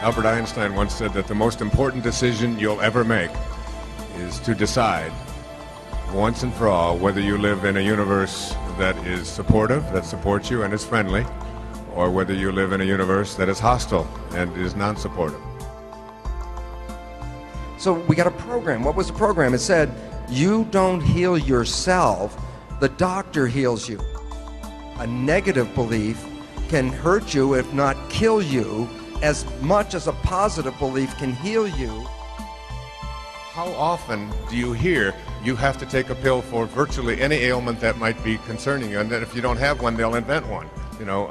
Albert Einstein once said that the most important decision you'll ever make is to decide once and for all whether you live in a universe that is supportive, that supports you and is friendly, or whether you live in a universe that is hostile and is non-supportive. So we got a program. What was the program? It said, you don't heal yourself, the doctor heals you. A negative belief can hurt you, if not kill you, as much as a positive belief can heal you. How often do you hear you have to take a pill for virtually any ailment that might be concerning you, and that if you don't have one, they'll invent one, you know?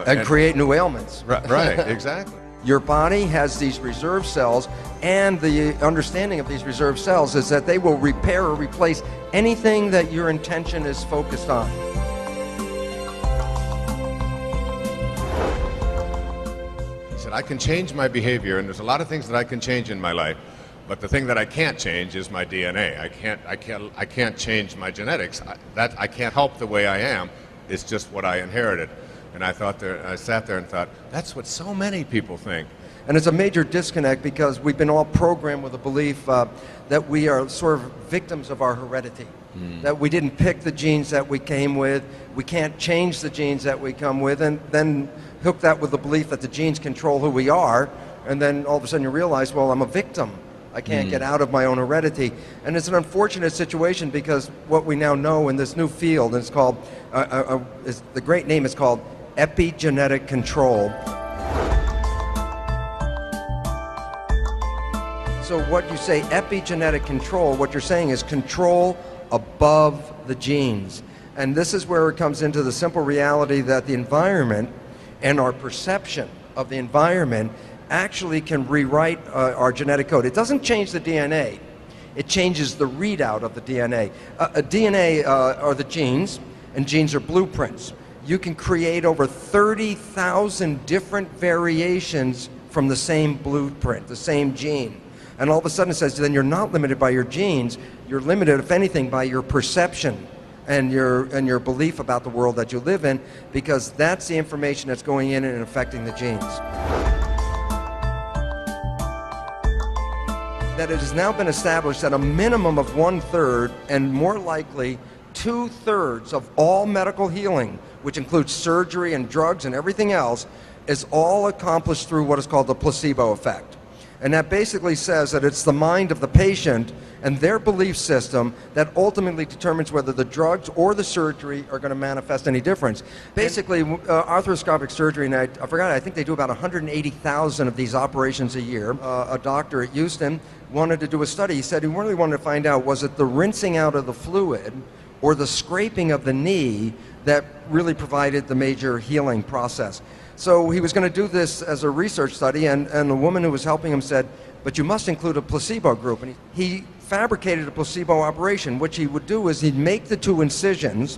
And create new ailments. Right, exactly. Your body has these reserve cells, and the understanding of these reserve cells is that they will repair or replace anything that your intention is focused on. I can change my behavior, and there's a lot of things that I can change in my life, but the thing that I can't change is my DNA. I can't change my genetics. I can't help the way I am. It's just what I inherited. And I sat there and thought, that's what so many people think. And it's a major disconnect because we've been all programmed with a belief that we are sort of victims of our heredity. That we didn't pick the genes that we came with, we can't change the genes that we come with, and then hook that with the belief that the genes control who we are, and then all of a sudden you realize, well, I'm a victim. I can't get out of my own heredity. And it's an unfortunate situation because what we now know in this new field, and it's called, the great name is called epigenetic control. So what you say, epigenetic control, what you're saying is control above the genes. And this is where it comes into the simple reality that the environment and our perception of the environment actually can rewrite our genetic code. It doesn't change the DNA. It changes the readout of the DNA. DNA are the genes, and genes are blueprints. You can create over 30,000 different variations from the same blueprint, the same gene. And all of a sudden it says, then you're not limited by your genes, you're limited, if anything, by your perception and your belief about the world that you live in, because that's the information that's going in and affecting the genes. That it has now been established that a minimum of 1/3 and more likely 2/3 of all medical healing, which includes surgery and drugs and everything else, is all accomplished through what is called the placebo effect. And that basically says that it's the mind of the patient and their belief system that ultimately determines whether the drugs or the surgery are going to manifest any difference. Basically, arthroscopic surgery, and I forgot, I think they do about 180,000 of these operations a year. A doctor at Houston wanted to do a study. He said he really wanted to find out, was it the rinsing out of the fluid or the scraping of the knee that really provided the major healing process. So he was going to do this as a research study, and the woman who was helping him said, but you must include a placebo group. And he fabricated a placebo operation. What he would do is he'd make the 2 incisions.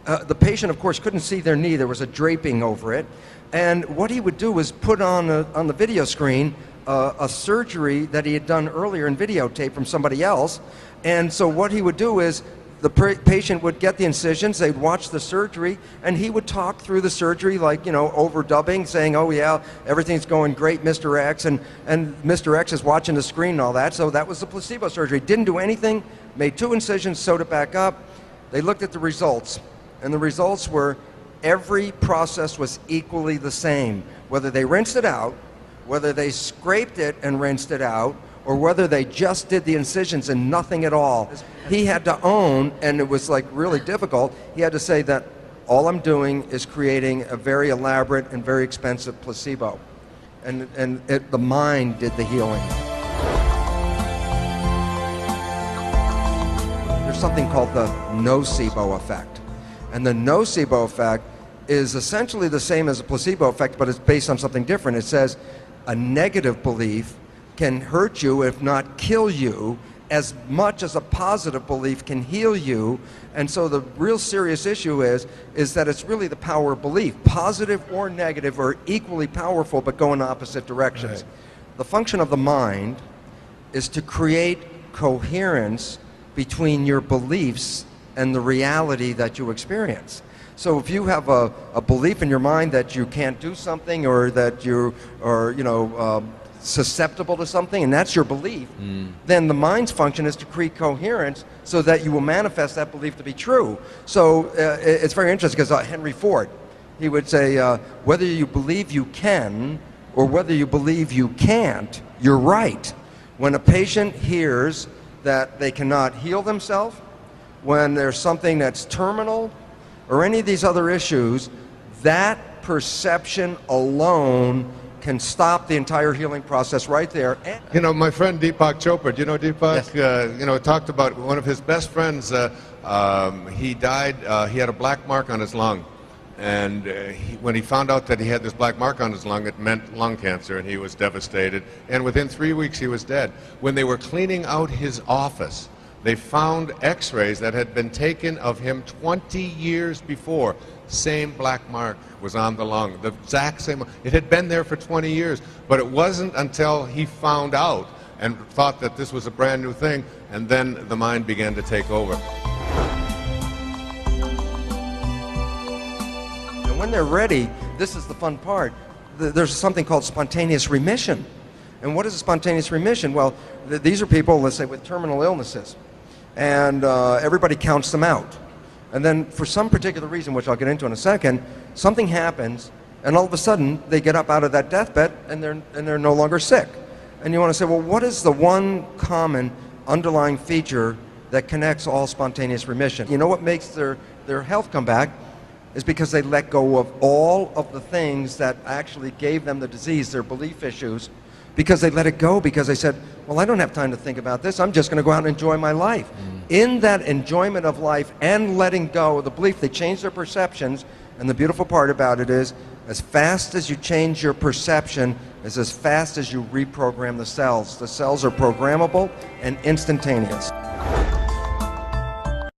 The patient, of course, couldn't see their knee. There was a draping over it. And what he would do was put on the video screen a surgery that he had done earlier in videotape from somebody else. And so what he would do is the patient would get the incisions, they'd watch the surgery, and he would talk through the surgery like, you know, overdubbing, saying, oh yeah, everything's going great, Mr. X, and Mr. X is watching the screen and all that. So that was the placebo surgery. Didn't do anything, made 2 incisions, sewed it back up. They looked at the results, and the results were every process was equally the same. Whether they rinsed it out, whether they scraped it and rinsed it out, or whether they just did the incisions and nothing at all. He had to own, and it was like really difficult, he had to say that all I'm doing is creating a very elaborate and very expensive placebo. And the mind did the healing. There's something called the Nocebo Effect. And the Nocebo Effect is essentially the same as a placebo effect, but it's based on something different. It says a negative belief can hurt you, if not kill you, as much as a positive belief can heal you. And so the real serious issue is that it's really the power of belief. Positive or negative are equally powerful, but go in opposite directions. Right. The function of the mind is to create coherence between your beliefs and the reality that you experience. So if you have a belief in your mind that you can't do something, or that you are, susceptible to something, and that's your belief, then the mind's function is to create coherence so that you will manifest that belief to be true. So it's very interesting because Henry Ford, he would say, whether you believe you can or whether you believe you can't, you're right. When a patient hears that they cannot heal themselves, when there's something that's terminal, or any of these other issues, that perception alone can stop the entire healing process right there. You know, my friend Deepak Chopra, do you know Deepak? Yes. You know, talked about one of his best friends, he died, he had a black mark on his lung. And when he found out that he had this black mark on his lung, it meant lung cancer, and he was devastated. And within 3 weeks, he was dead. When they were cleaning out his office, they found x-rays that had been taken of him 20 years before. Same black mark was on the lung, the exact same. It had been there for 20 years, but it wasn't until he found out and thought that this was a brand new thing, and then the mind began to take over. And when they're ready, this is the fun part. There's something called spontaneous remission. And what is a spontaneous remission? Well, these are people, let's say, with terminal illnesses. And everybody counts them out. And then for some particular reason, which I'll get into in a second, something happens, and all of a sudden they get up out of that deathbed and they're no longer sick. And you want to say, well, what is the one common underlying feature that connects all spontaneous remission? You know what makes their health come back is because they let go of all of the things that actually gave them the disease, their belief issues, because they let it go, because they said, well, I don't have time to think about this. I'm just going to go out and enjoy my life. In that enjoyment of life and letting go of the belief, they change their perceptions. And the beautiful part about it is, as fast as you change your perception is as fast as you reprogram the cells. The cells are programmable and instantaneous.